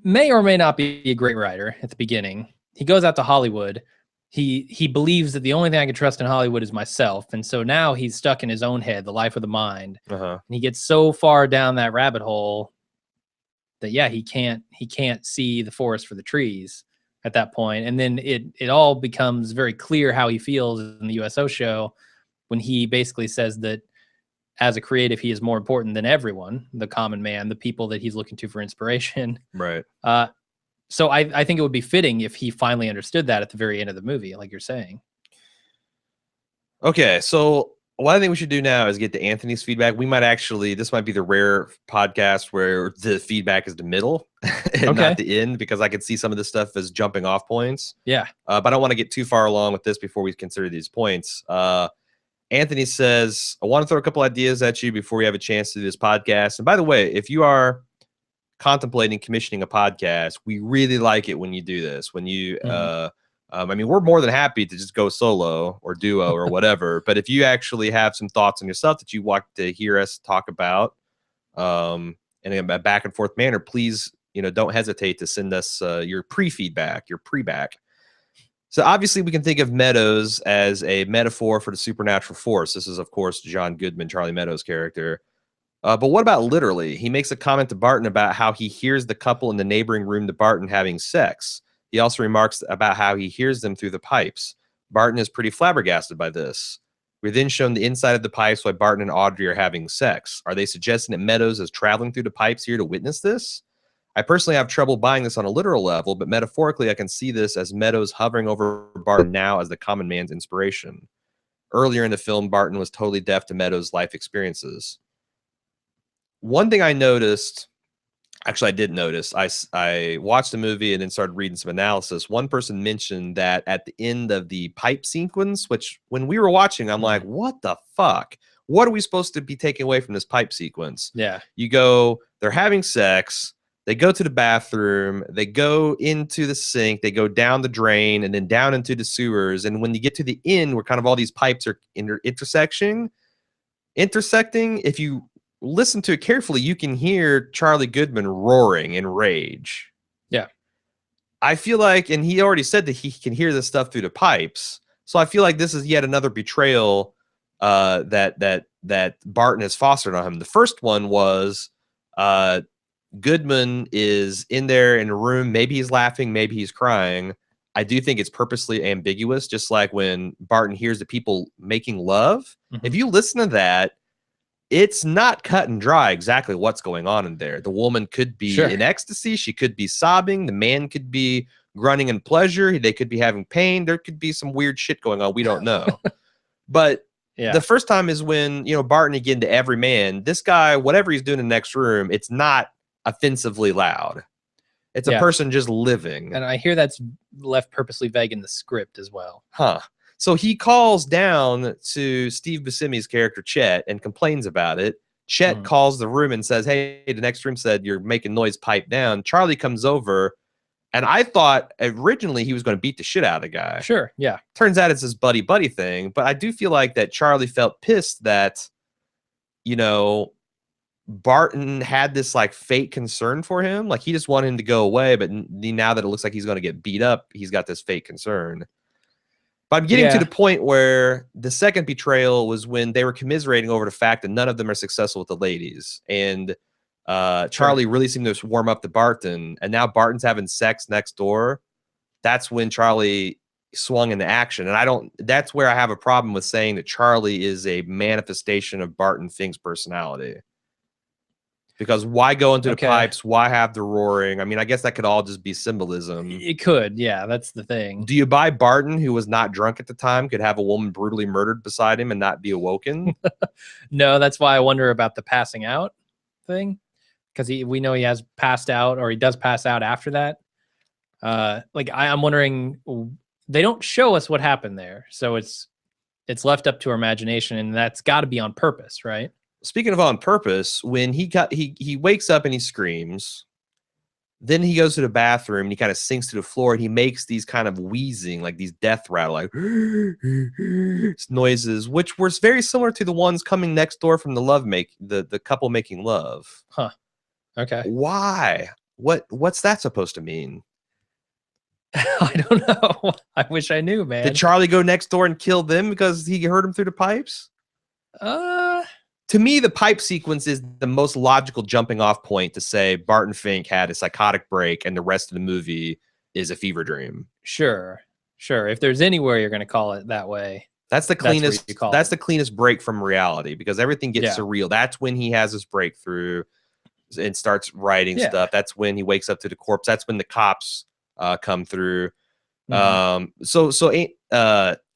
may or may not be a great writer at the beginning. He goes out to Hollywood. He believes that the only thing I can trust in Hollywood is myself. And so now he's stuck in his own head, the life of the mind. And he gets so far down that rabbit hole that he can't see the forest for the trees at that point. And then it all becomes very clear how he feels in the USO show when he basically says that as a creative, he is more important than everyone, the common man, the people that he's looking to for inspiration. Right. So I think it would be fitting if he finally understood that at the very end of the movie, like you're saying. Okay, so what I think we should do now is get to Anthony's feedback. We might actually, this might be the rare podcast where the feedback is the middle and not the end, because I could see some of this stuff as jumping off points. Yeah. But I don't want to get too far along with this before we consider these points. Anthony says, I want to throw a couple ideas at you before we have a chance to do this podcast. And by the way, if you are contemplating commissioning a podcast, we really like it when you do this. When you, I mean, we're more than happy to just go solo or duo or whatever. But if you actually have some thoughts on yourself that you want to hear us talk about, in a back and forth manner, please, don't hesitate to send us your pre-feedback, your pre-back. So obviously we can think of Meadows as a metaphor for the supernatural force. This is, of course, John Goodman, Charlie Meadows' character. But what about literally? He makes a comment to Barton about how he hears the couple in the neighboring room to Barton having sex. He also remarks about how he hears them through the pipes. Barton is pretty flabbergasted by this. We're then shown the inside of the pipes while Barton and Audrey are having sex. Are they suggesting that Meadows is traveling through the pipes here to witness this? I personally have trouble buying this on a literal level, but metaphorically I can see this as Meadows hovering over Barton now as the common man's inspiration. Earlier in the film, Barton was totally deaf to Meadows' life experiences. One thing I noticed Actually, I did notice. I watched the movie and then started reading some analysis. One person mentioned that at the end of the pipe sequence, which when we were watching, I'm like, what the fuck? What are we supposed to be taking away from this pipe sequence? Yeah. You go, they're having sex, they go to the bathroom, they go into the sink, they go down the drain, and then down into the sewers. And when you get to the end, where kind of all these pipes are intersecting, if you listen to it carefully, you can hear Charlie Goodman roaring in rage. Yeah. I feel like, and he already said that he can hear this stuff through the pipes. So I feel like this is yet another betrayal that Barton has fostered on him. The first one was Goodman is in there in a room. Maybe he's laughing, maybe he's crying. I do think it's purposely ambiguous, just like when Barton hears the people making love. If you listen to that, it's not cut and dry exactly what's going on in there. The woman could be in ecstasy. She could be sobbing. The man could be grunting in pleasure. They could be having pain. There could be some weird shit going on. We don't know. But the first time is when, you know, Barton, again, to every man, this guy, whatever he's doing in the next room, it's not offensively loud. It's a person just living. And I hear that's left purposely vague in the script as well. Huh. So he calls down to Steve Buscemi's character, Chet, and complains about it. Chet calls the room and says, hey, the next room said you're making noise, pipe down. Charlie comes over, and I thought originally he was going to beat the shit out of the guy. Sure, yeah. Turns out it's this buddy-buddy thing, but I do feel like that Charlie felt pissed that, you know, Barton had this like fake concern for him. Like he just wanted him to go away, but now that it looks like he's going to get beat up, he's got this fake concern. But I'm getting to the point where the second betrayal was when they were commiserating over the fact that none of them are successful with the ladies. And Charlie really seemed to warm up to Barton. And now Barton's having sex next door. That's when Charlie swung into action. And that's where I have a problem with saying that Charlie is a manifestation of Barton Fink's personality. Because why go into the pipes? Why have the roaring? I mean, I guess that could all just be symbolism. It could, yeah, that's the thing. Do you buy Barton, who was not drunk at the time, could have a woman brutally murdered beside him and not be awoken? No, that's why I wonder about the passing out thing. Because we know he has passed out, or he does pass out after that. Like I'm wondering, they don't show us what happened there. So it's left up to our imagination, and that's got to be on purpose, right? Speaking of on purpose, when he wakes up and he screams, then he goes to the bathroom and he kind of sinks to the floor and he makes these kind of wheezing, like these death rattle, like noises, which were very similar to the ones coming next door from the couple making love. Huh. Okay. Why? What's that supposed to mean? I don't know. I wish I knew, man. Did Charlie go next door and kill them because he heard him through the pipes? To me, the pipe sequence is the most logical jumping off point to say Barton Fink had a psychotic break and the rest of the movie is a fever dream. Sure. If there's anywhere you're going to call it that way, that's the cleanest. That's the cleanest break from reality because everything gets surreal. That's when he has his breakthrough and starts writing stuff. That's when he wakes up to the corpse. That's when the cops come through. So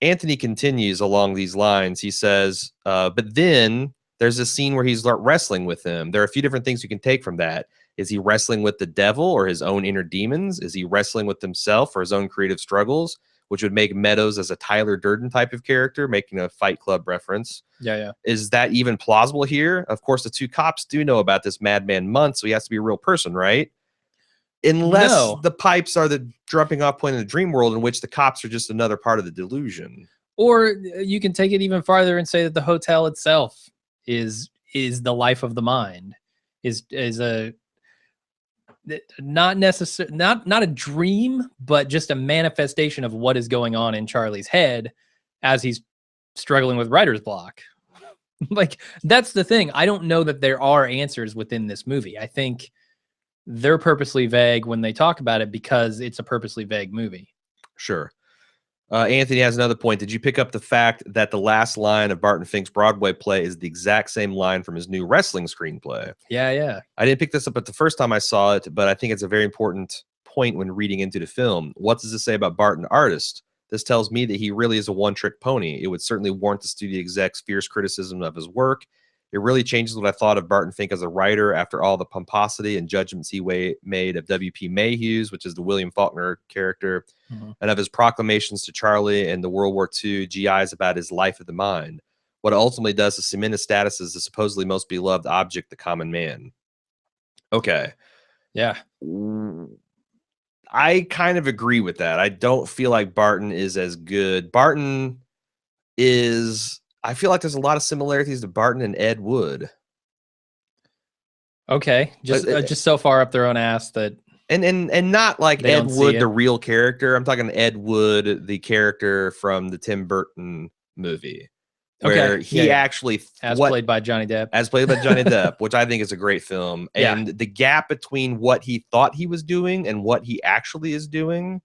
Anthony continues along these lines. He says, but then there's a scene where he's wrestling with him. There are a few different things you can take from that. Is he wrestling with the devil or his own inner demons? Is he wrestling with himself or his own creative struggles, which would make Meadows as a Tyler Durden type of character, making a Fight Club reference. Yeah. Is that even plausible here? Of course, the two cops do know about this madman Muntz, so he has to be a real person, right? Unless the pipes are the jumping off point in the dream world in which the cops are just another part of the delusion. Or you can take it even farther and say that the hotel itself is the life of the mind, is a not a dream, but just a manifestation of what is going on in Charlie's head as he's struggling with writer's block. Like, that's the thing. I don't know that there are answers within this movie. I think they're purposely vague when they talk about it because it's a purposely vague movie. Sure. Anthony has another point. Did you pick up the fact that the last line of Barton Fink's Broadway play is the exact same line from his new wrestling screenplay? Yeah. I didn't pick this up at the first time I saw it, but I think it's a very important point when reading into the film. What does this say about Barton artist? This tells me that he really is a one-trick pony. It would certainly warrant the studio exec's fierce criticism of his work It really changes what I thought of Barton Fink as a writer after all the pomposity and judgments he made of W.P. Mayhew's, which is the William Faulkner character, and of his proclamations to Charlie and the World War II GIs about his life of the mind. What it ultimately does is cement his status as the supposedly most beloved object, the common man. Okay. Yeah. I kind of agree with that. I don't feel like Barton is as good. Barton is... I feel like there's a lot of similarities to Barton and Ed Wood. Okay, just so far up their own ass that, and not like Ed Wood, the real character. I'm talking Ed Wood, the character from the Tim Burton movie, where he actually played by Johnny Depp, as played by Johnny Depp, which I think is a great film. And the gap between what he thought he was doing and what he actually is doing,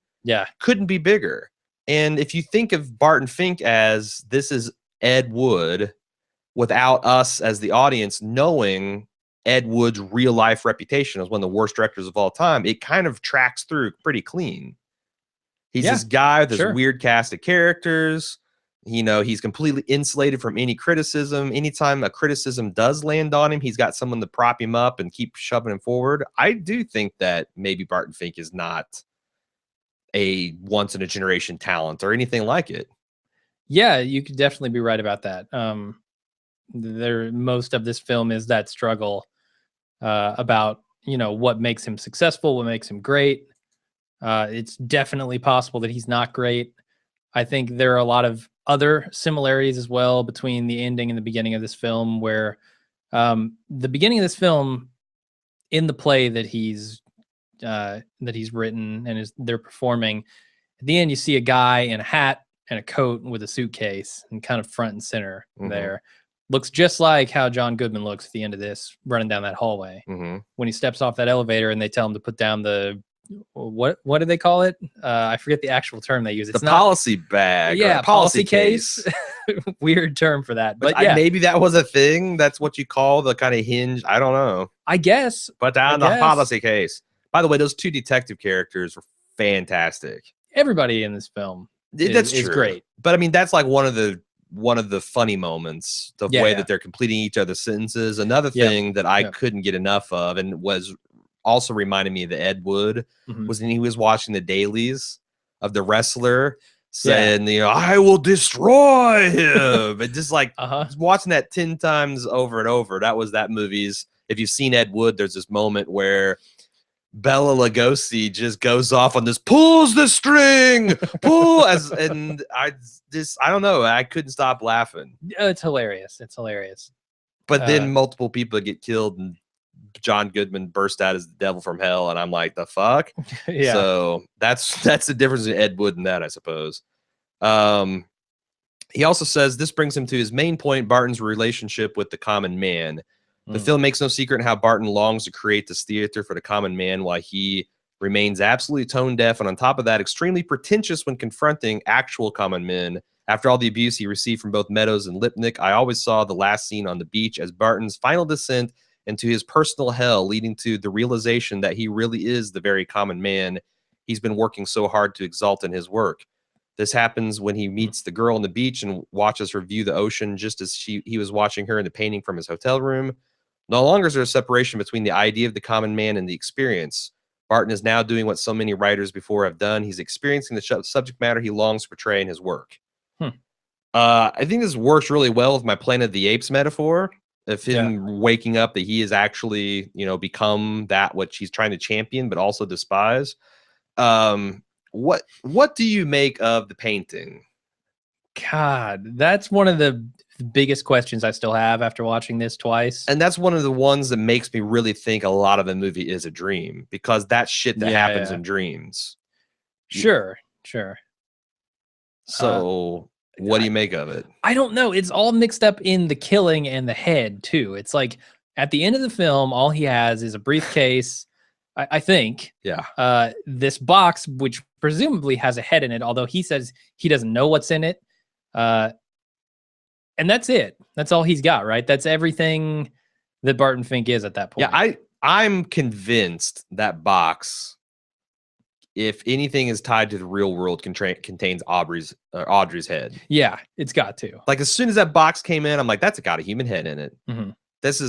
couldn't be bigger. And if you think of Barton Fink as this is Ed Wood, without us as the audience knowing Ed Wood's real life reputation as one of the worst directors of all time, it kind of tracks through pretty clean. He's this guy with this weird cast of characters. You know, he's completely insulated from any criticism. Anytime a criticism does land on him, he's got someone to prop him up and keep shoving him forward. I do think that maybe Barton Fink is not a once in a generation talent or anything like it. Yeah, you could definitely be right about that. Most of this film is that struggle about, you know, what makes him successful, what makes him great. It's definitely possible that he's not great. I think there are a lot of other similarities as well between the ending and the beginning of this film, where the beginning of this film, in the play that he's written and they're performing, at the end you see a guy in a hat and a coat with a suitcase and kind of front and center there. Looks just like how John Goodman looks at the end of this, running down that hallway. When he steps off that elevator and they tell him to put down the, what do they call it? I forget the actual term they use. It's the policy bag. Yeah, policy case. Weird term for that. But yeah, maybe that was a thing. That's what you call the kind of hinge. I don't know. I guess. Put down the policy case. By the way, those two detective characters were fantastic. Everybody in this film is great. But I mean, that's like one of the funny moments, the way that they're completing each other's sentences. Another thing that I couldn't get enough of, and was also reminded me of the Ed Wood, was when he was watching the dailies of the wrestler saying, you know, I will destroy him. And just like watching that 10 times over and over. That was that movie's. If you've seen Ed Wood, there's this moment where Bela Lugosi just goes off on this, pulls the string, and I don't know, I couldn't stop laughing. It's hilarious. It's hilarious. But then multiple people get killed and John Goodman burst out as the devil from hell, and I'm like, the fuck? So that's the difference in Ed Wood and that, I suppose. He also says this brings him to his main point, Barton's relationship with the common man. The film makes no secret in how Barton longs to create this theater for the common man while he remains absolutely tone deaf and on top of that extremely pretentious when confronting actual common men. After all the abuse he received from both Meadows and Lipnick, I always saw the last scene on the beach as Barton's final descent into his personal hell, leading to the realization that he really is the very common man he's been working so hard to exalt in his work. This happens when he meets the girl on the beach and watches her view the ocean just as he was watching her in the painting from his hotel room. No longer is there a separation between the idea of the common man and the experience. Barton is now doing what so many writers before have done. He's experiencing the subject matter he longs to portray in his work. I think this works really well with my Planet of the Apes metaphor of him waking up that he is actually, you know, become that which he's trying to champion, but also despise. What do you make of the painting? God, that's one of the biggest questions I still have after watching this twice. And that's one of the ones that makes me really think a lot of the movie is a dream, because that shit that happens in dreams. Sure. So what do you make of it? I don't know. It's all mixed up in the killing and the head too. It's like at the end of the film, all he has is a briefcase, I think. Yeah. This box, which presumably has a head in it, although he says he doesn't know what's in it. And that's it. That's all he's got, right? That's everything that Barton Fink is at that point. Yeah, I'm convinced that box, if anything is tied to the real world, contains Audrey's head. Yeah, it's got to. Like as soon as that box came in, I'm like, that's got a human head in it. this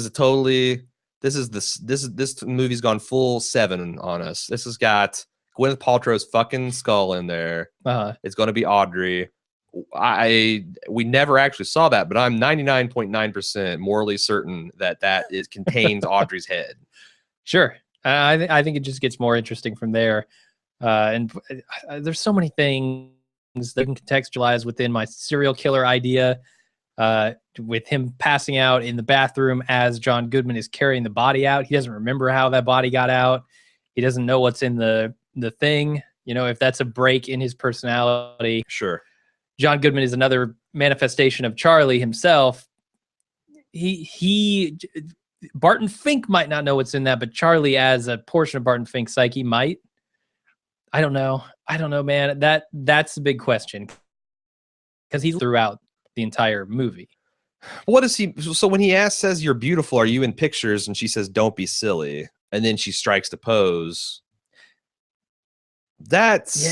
movie's gone full 7 on us. This has got Gwyneth Paltrow's fucking skull in there. It's going to be Audrey. We never actually saw that, but I'm 99.9% morally certain that contains Audrey's head. Sure. I think it just gets more interesting from there. And there's so many things that can contextualize within my serial killer idea. With him passing out in the bathroom as John Goodman is carrying the body out. He doesn't remember how that body got out. He doesn't know what's in the thing. You know, if that's a break in his personality. Sure. John Goodman is another manifestation of Charlie himself. Barton Fink might not know what's in that, but Charlie, as a portion of Barton Fink's psyche, might. I don't know, man. That's the big question, because he's throughout the entire movie. What is he? So when he says, "You're beautiful, are you in pictures?" and she says, "Don't be silly," and then she strikes the pose. That's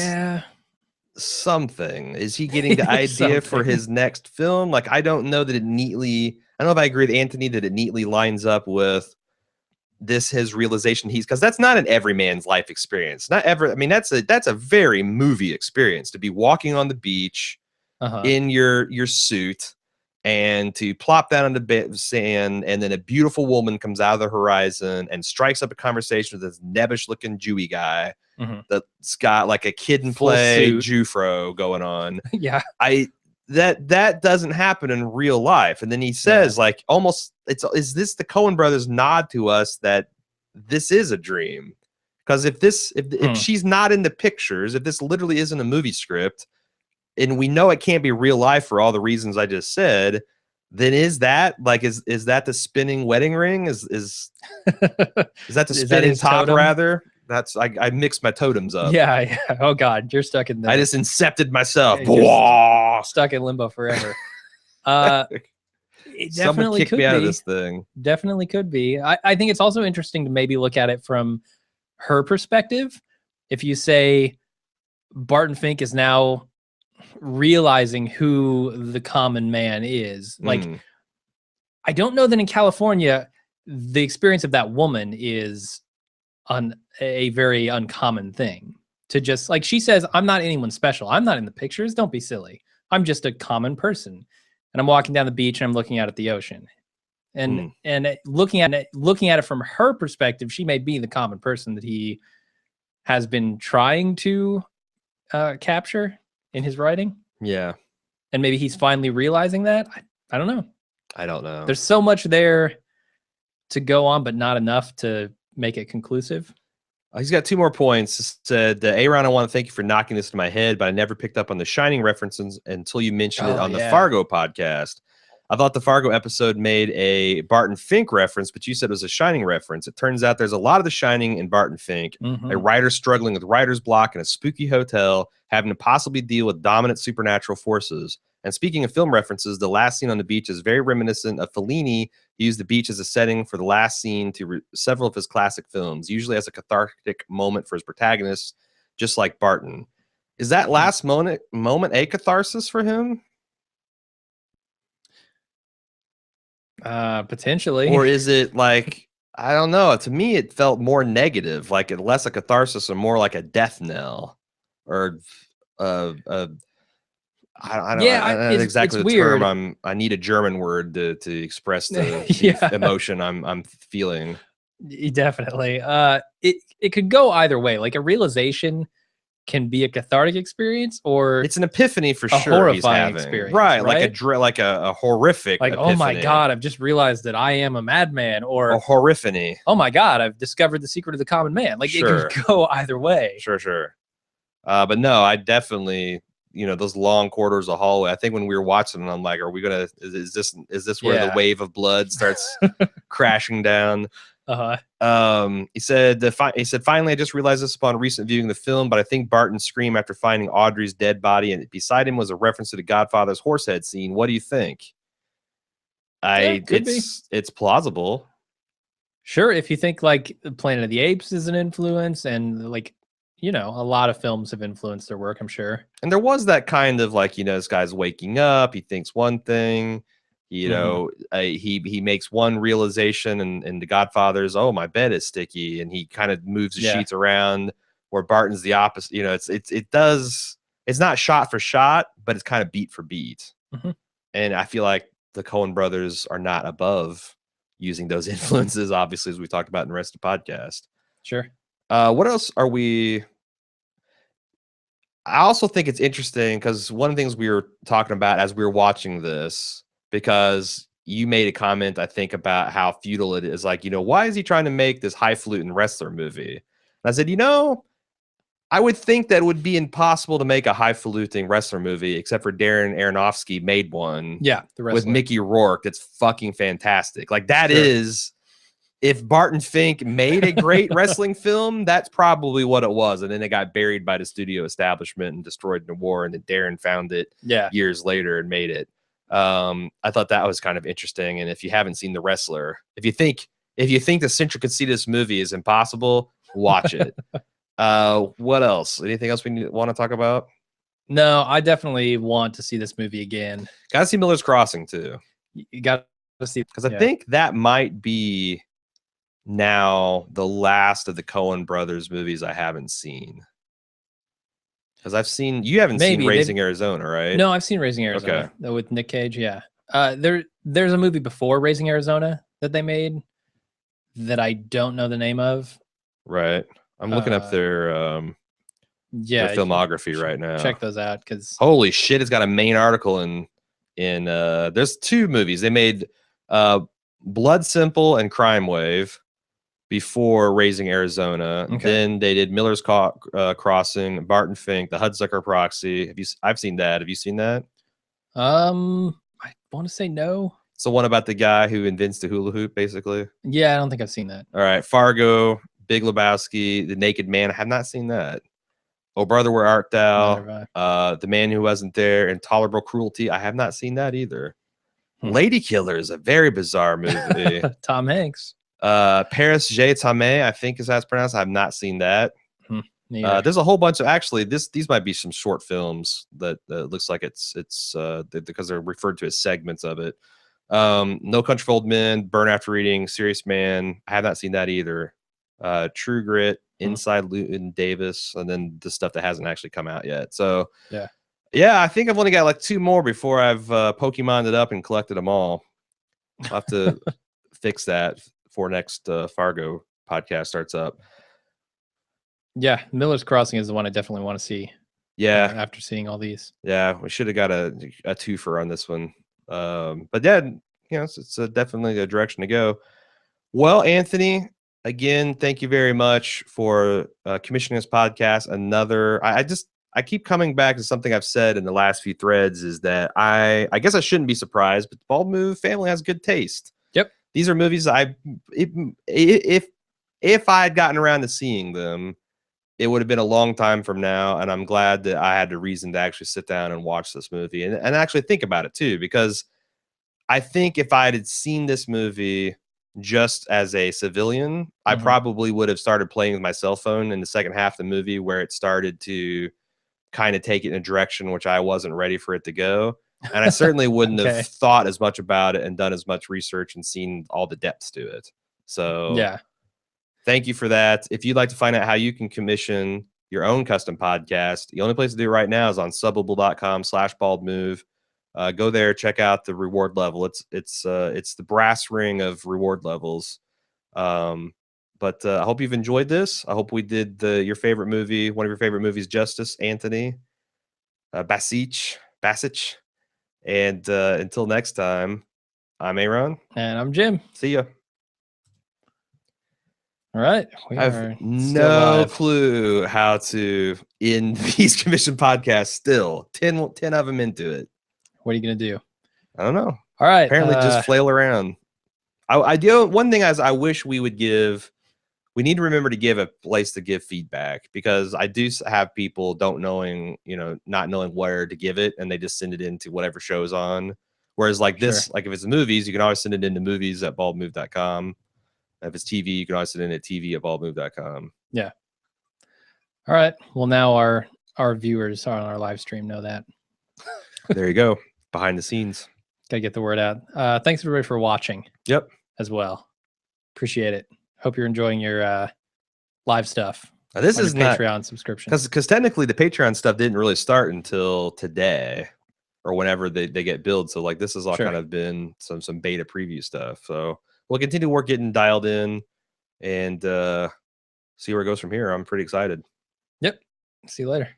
something. Is he getting the idea for his next film? Like, I don't know that it neatly. I don't know if I agree with Anthony that it neatly lines up with his realization. Because that's not an every man's life experience. Not ever. I mean, that's a very movie experience to be walking on the beach in your suit and to plop down on the bed of sand, and then a beautiful woman comes out of the horizon and strikes up a conversation with this nebbish looking Jewy guy that's got like a kid and play Jewfro going on. Yeah. That doesn't happen in real life. And then he says, like, almost, is this the Coen brothers nod to us that this is a dream? Because if she's not in the pictures, if this literally isn't a movie script, and we know it can't be real life for all the reasons I just said, then is that the spinning wedding ring? Is that the spinning top totem? Rather? That's I mixed my totems up. Yeah. Oh God, you're stuck in. I just incepted myself. Stuck in limbo forever. It definitely kick me out of this thing. Definitely could be. I think it's also interesting to maybe look at it from her perspective. If you say Barton Fink is now realizing who the common man is, like, I don't know that in California the experience of that woman is a very uncommon thing. To just, like she says, I'm not anyone special. I'm not in the pictures. Don't be silly. I'm just a common person, and I'm walking down the beach and I'm looking out at the ocean, and looking at it from her perspective, she may be the common person that he has been trying to capture in his writing. Yeah. And maybe he's finally realizing that. I don't know. There's so much there to go on, but not enough to make it conclusive. He's got 2 more points. He said, Aaron, I want to thank you for knocking this to my head, but I never picked up on the Shining references until you mentioned it on the Fargo podcast. I thought the Fargo episode made a Barton Fink reference, but you said it was a Shining reference. It turns out there's a lot of The Shining in Barton Fink, a writer struggling with writer's block in a spooky hotel, having to possibly deal with dominant supernatural forces. And speaking of film references, the last scene on the beach is very reminiscent of Fellini. He used the beach as a setting for the last scene to several of his classic films, usually as a cathartic moment for his protagonists, just like Barton. Is that last moment a catharsis for him? Potentially. Or is it like, I don't know. To me, it felt more negative, like less a catharsis and more like a death knell, or I don't know exactly the term. I need a German word to express the emotion I'm feeling. Definitely. It could go either way. Like, a realization can be a cathartic experience, or it's an epiphany for sure. Horrifying experience, right? Like a horrific. Like, epiphany. Oh my God, I've just realized that I am a madman, or a horriphany. Oh my God, I've discovered the secret of the common man. Like, it could go either way. Sure. But no, I definitely, those long corridors of hallway. I think when we were watching it, I'm like, are we gonna? Is this where the wave of blood starts crashing down? He said, finally, I just realized this upon recent viewing the film, but I think Barton's scream after finding Audrey's dead body and beside him was a reference to the Godfather's horsehead scene. What do you think? It's plausible. Sure, if you think like Planet of the Apes is an influence, and like, a lot of films have influenced their work, I'm sure. And there was that kind of like, this guy's waking up, he thinks one thing, You know, he makes one realization in The Godfather's, oh, my bed is sticky, and he kind of moves the sheets around. Where Barton's the opposite. You know, it's not shot for shot, but it's kind of beat for beat. And I feel like the Coen brothers are not above using those influences, obviously, as we talked about in the rest of the podcast. Sure. What else are we? I also think it's interesting because one of the things we were talking about as we were watching this, because you made a comment, I think, about how futile it is. Like, you know, why is he trying to make this highfalutin wrestler movie? And I said, you know, I would think that it would be impossible to make a highfalutin wrestler movie, except for Darren Aronofsky made one. Yeah, the wrestler with Mickey Rourke. That's fucking fantastic. Like that is, if Barton Fink made a great wrestling film, that's probably what it was. And then it got buried by the studio establishment and destroyed in the war. And then Darren found it years later and made it. I thought that was kind of interesting. And if you haven't seen The Wrestler, if you think the central conceit of this movie is impossible, watch it. What else? Anything else we want to talk about? No, I definitely want to see this movie again. Gotta see Miller's Crossing too. You got to see, because I think that might be now the last of the Coen brothers movies I haven't seen. Because you haven't seen Raising Arizona, right? No, I've seen Raising Arizona with Nick Cage. Yeah, there's a movie before Raising Arizona that they made that I don't know the name of. Right, I'm looking up their filmography right now. Check those out, because holy shit, it's got a main article in there's two movies they made, Blood Simple and Crime Wave, before Raising Arizona. Then they did Miller's Crossing, Barton Fink, The Hudsucker Proxy. I've seen that. Have you seen that? I want to say no. It's the one about the guy who invents the hula hoop, basically. Yeah, I don't think I've seen that. All right, Fargo, Big Lebowski, The Naked Man. I have not seen that. Oh Brother, Where Art Thou? The Man Who Wasn't There, Intolerable Cruelty. I have not seen that either. Lady Killer is a very bizarre movie. Tom Hanks. Paris J. Tamé, I think is how it's pronounced. I have not seen that. There's a whole bunch of, actually, these might be some short films that looks like it's because they're referred to as segments of it. No Country for Old Men, Burn After Reading, Serious Man. I have not seen that either. True Grit, Inside Llewyn Davis, and then the stuff that hasn't actually come out yet. So yeah, I think I've only got like two more before I've Pokemoned up and collected them all. I'll have to fix that for next Fargo podcast starts up. Yeah, Miller's Crossing is the one I definitely want to see. Yeah, after seeing all these. Yeah, we should have got a twofer on this one. But yeah, you know, it's definitely a direction to go. Well, Anthony, again, thank you very much for commissioning this podcast. I keep coming back to something I've said in the last few threads, is that I guess I shouldn't be surprised, but the Bald Move family has good taste. Yep. These are movies if I had gotten around to seeing them, it would have been a long time from now. And I'm glad that I had a reason to actually sit down and watch this movie and actually think about it too, because I think if I had seen this movie just as a civilian, I probably would have started playing with my cell phone in the second half of the movie, where it started to kind of take it in a direction which I wasn't ready for it to go. And I certainly wouldn't have thought as much about it and done as much research and seen all the depths to it. So yeah, thank you for that. If you'd like to find out how you can commission your own custom podcast, the only place to do it right now is on subbable.com/baldmove. Go there, check out the reward level. It's the brass ring of reward levels. But I hope you've enjoyed this. I hope we did one of your favorite movies justice, Anthony Basich. And until next time, I'm Aaron. And I'm Jim. See ya. All right. I have no clue how to end these commission podcasts still. 10 of them into it. What are you going to do? I don't know. All right. Apparently just flail around. I do. One thing I wish we would give, we need to remember to give a place to give feedback, because I do have people not knowing where to give it, and they just send it into whatever show's on. Whereas like this, like if it's movies, you can always send it into movies@baldmove.com. If it's TV, you can always send it in at tv@baldmove.com. Yeah. All right. Well, now our viewers on our live stream know that. There you go. Behind the scenes. Gotta get the word out. Thanks everybody for watching. Yep. As well. Appreciate it. Hope you're enjoying your live stuff. Now, this is not Patreon subscription. Because technically the Patreon stuff didn't really start until today or whenever they get billed. So like this has all kind of been some beta preview stuff. So we'll continue to work getting dialed in and see where it goes from here. I'm pretty excited. Yep. See you later.